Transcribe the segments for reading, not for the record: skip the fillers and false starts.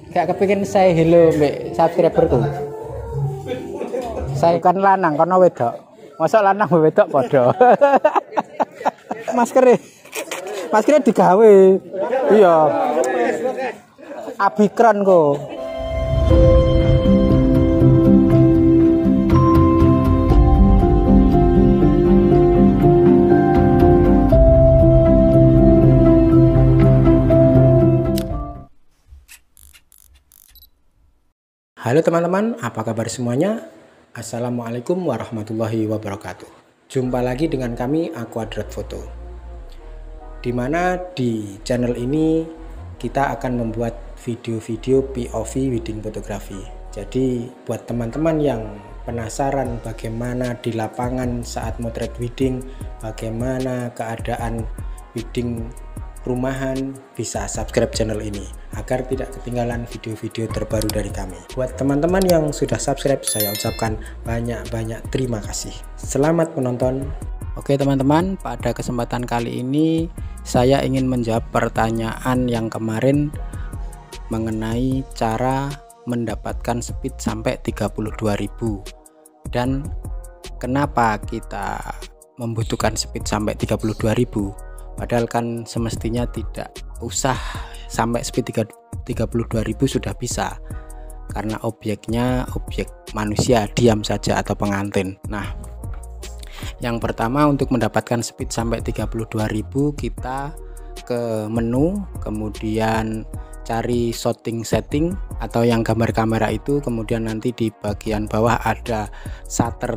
Gak kepingin saya hello mbek subscriberku. Saya kan lanang kono wedok. Masa lanang wedok padha. Maskernya digawe. Iya. Abikron kok. Halo teman-teman, apa kabar semuanya? Assalamualaikum warahmatullahi wabarakatuh. Jumpa lagi dengan kami Aquadrat Foto. Dimana di channel ini kita akan membuat video-video POV wedding fotografi. Jadi buat teman-teman yang penasaran bagaimana di lapangan saat motret wedding, bagaimana keadaan wedding rumahan, bisa subscribe channel ini agar tidak ketinggalan video-video terbaru dari kami. Buat teman-teman yang sudah subscribe, saya ucapkan banyak-banyak terima kasih. Selamat menonton. Oke teman-teman, pada kesempatan kali ini saya ingin menjawab pertanyaan yang kemarin mengenai cara mendapatkan speed sampai 32.000 dan kenapa kita membutuhkan speed sampai 32.000. Padahal kan semestinya tidak usah sampai speed 32.000 sudah bisa, karena objeknya objek manusia, diam saja atau pengantin. Nah, yang pertama untuk mendapatkan speed sampai 32.000 kita ke menu, kemudian cari shooting setting atau yang gambar kamera itu, kemudian nanti di bagian bawah ada shutter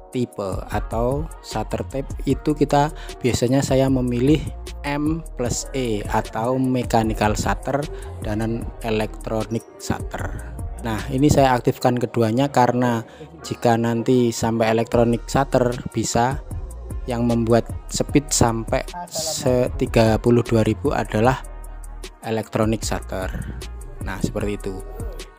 type atau shutter type itu kita biasanya saya memilih M+E atau mechanical shutter dan electronic shutter. Nah, ini saya aktifkan keduanya karena jika nanti sampai electronic shutter bisa, yang membuat speed sampai 32.000 adalah electronic shutter. Nah, seperti itu.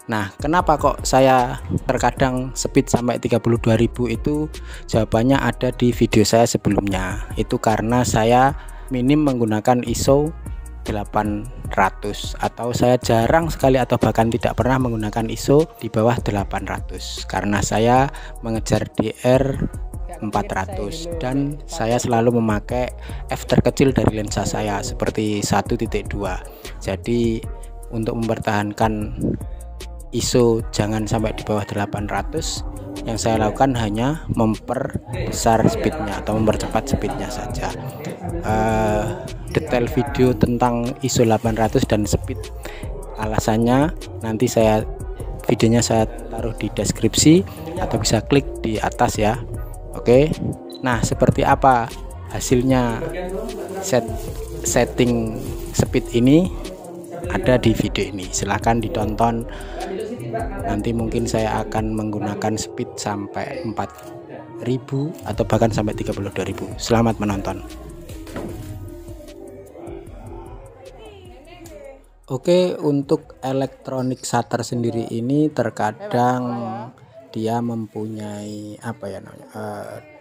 Nah, kenapa kok saya terkadang speed sampai 32.000 itu? Jawabannya ada di video saya sebelumnya. Itu karena saya minim menggunakan ISO 800 atau saya jarang sekali atau bahkan tidak pernah menggunakan ISO di bawah 800 karena saya mengejar DR 400 dan saya selalu memakai f terkecil dari lensa saya seperti 1.2. Jadi untuk mempertahankan ISO jangan sampai di bawah 800, yang saya lakukan hanya memperbesar speednya atau mempercepat speednya saja. Detail video tentang ISO 800 dan speed, alasannya nanti videonya saya taruh di deskripsi atau bisa klik di atas ya. Oke, nah seperti apa hasilnya setting speed ini ada di video ini, silahkan ditonton. Nanti mungkin saya akan menggunakan speed sampai 4.000 atau bahkan sampai 32.000. Selamat menonton. Oke, untuk electronic shutter sendiri ini terkadang dia mempunyai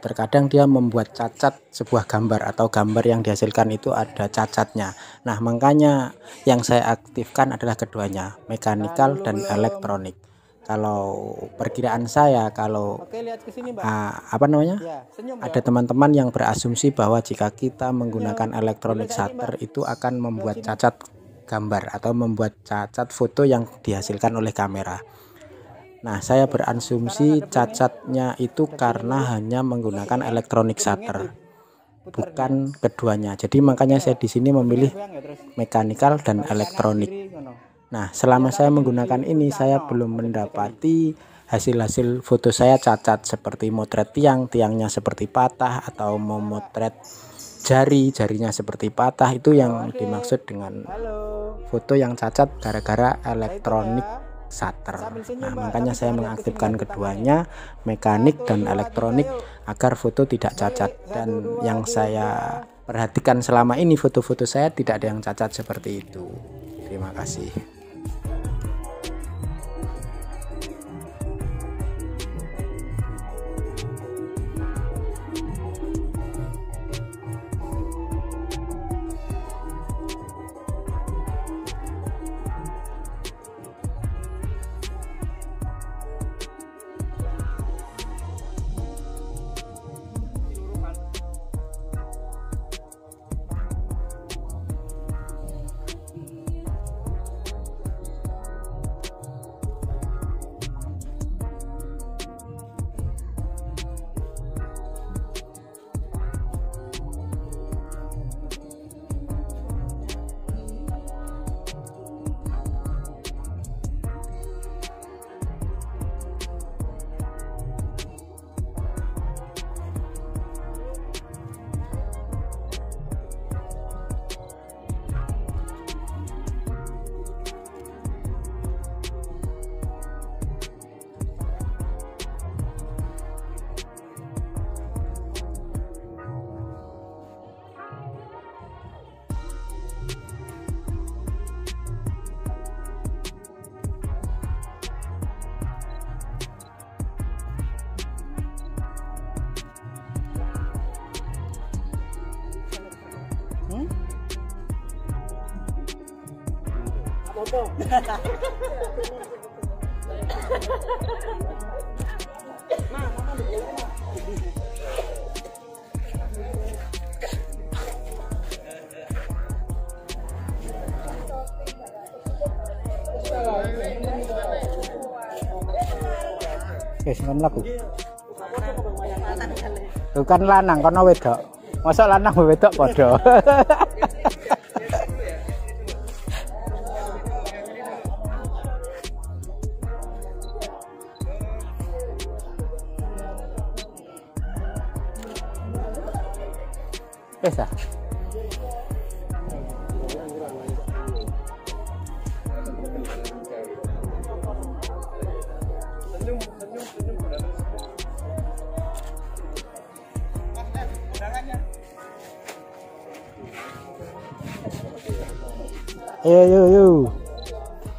terkadang dia membuat cacat sebuah gambar atau gambar yang dihasilkan itu ada cacatnya. Nah, makanya yang saya aktifkan adalah keduanya, mechanical dan elektronik. Kalau perkiraan saya, kalau ada teman-teman yang berasumsi bahwa jika kita menggunakan electronic shutter itu akan membuat cacat gambar atau membuat cacat foto yang dihasilkan oleh kamera. Nah, saya berasumsi cacatnya itu karena hanya menggunakan electronic shutter, bukan keduanya. Jadi makanya saya di sini memilih mechanical dan elektronik. Nah, selama saya menggunakan ini saya belum mendapati hasil-hasil foto saya cacat seperti motret tiangnya seperti patah atau memotret jarinya seperti patah. Itu yang dimaksud dengan foto yang cacat gara-gara elektronik shutter. Nah, makanya saya mengaktifkan keduanya, mekanik dan elektronik, agar foto tidak cacat. Dan yang saya perhatikan selama ini foto-foto saya tidak ada yang cacat seperti itu. Terima kasih. Wis ngono laku. Bukan lanang kono wedok. Masa lanang wedok padha. Wis ah.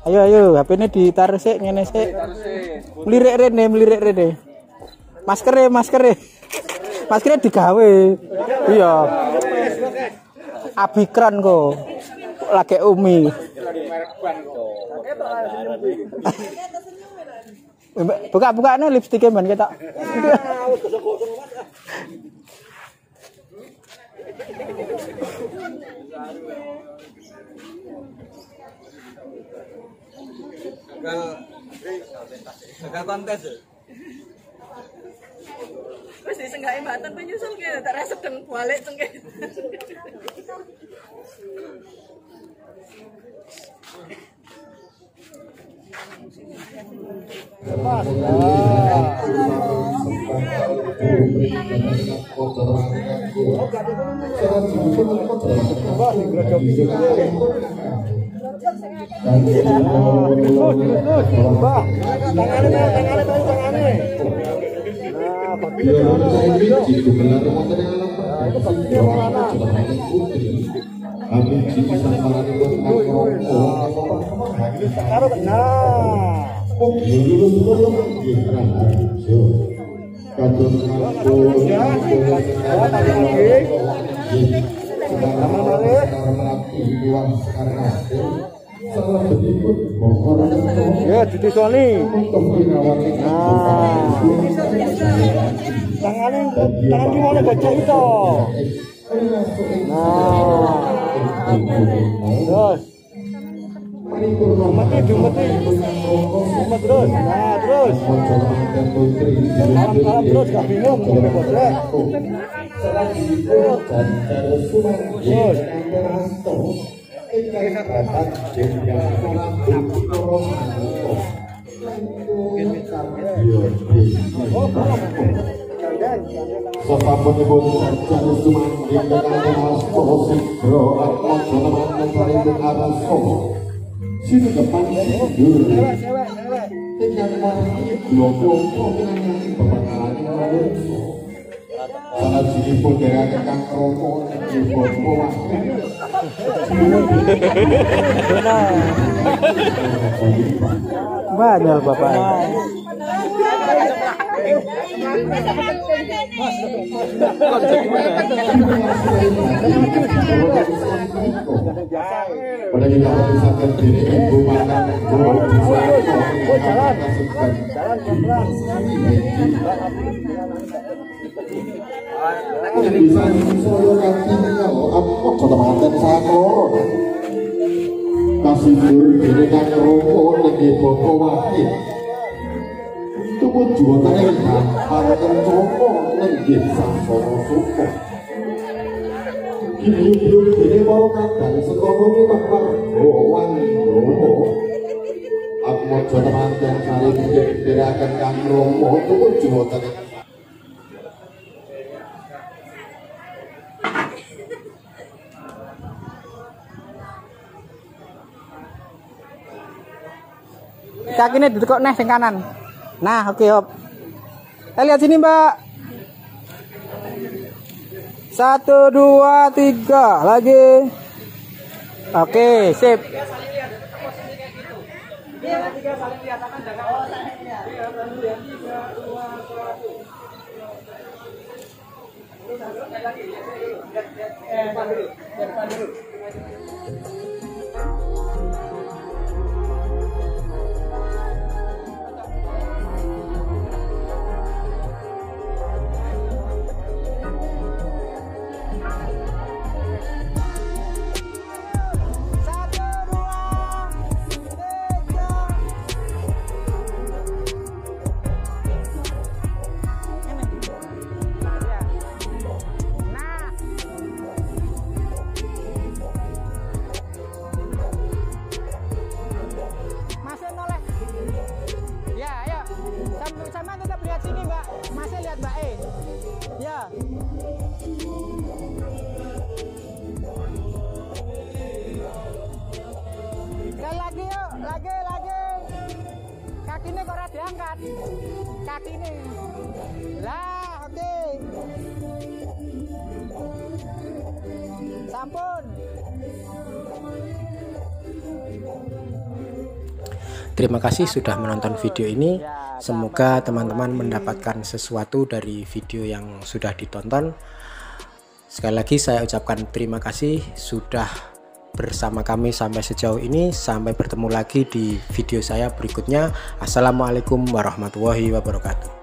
Ayo, HP ini ditaruh sik ngene sik. Mlirik rene. Maskere digawe. Iya. Abikran kok. Lagi Umi. Buka-bukane lipstike men ketok. Gagal kontes. Wis disenggake mbaten penyusul kene tak rasa sedeng balik cengke. Ya, Didi Sony. Tangan gimana baca itu? Terus. Terus. Terus. Salam terus, gak bingung. Sasampunipun sarjana sumangking kekayaan Mas Posigro Atma Joneman paring arah somo sinegepan sidur ingkang maringi bloko pinangangi pepangalaning salajengipun derekaken Kang Kromo ing Bopo Wahid. Banyak Bapak. Pada kita memisahkan diri ibu makan jalan bisa solo kantinya apa ketemangan satu kasih diri diri kan rokok lagi Bopo Wahid tujuan yang para kencoko lagi sasoro suko kini belum ini mau kadang sekonomi bakal rowan romo aku mau coba mantan kali ini akan Kang Romo tujuan yang kakinya ditekuk nih sing kanan. Nah, oke, Hop. Kita lihat sini, Mbak. 1, 2, 3. Lagi. Oke, sip. Kakinya kok ora diangkat. Kakinya. Lah, oke. Sampun. Terima kasih sudah menonton video ini. Semoga teman-teman mendapatkan sesuatu dari video yang sudah ditonton. Sekali lagi saya ucapkan terima kasih sudah bersama kami sampai sejauh ini. Sampai bertemu lagi di video saya berikutnya. Assalamualaikum warahmatullahi wabarakatuh.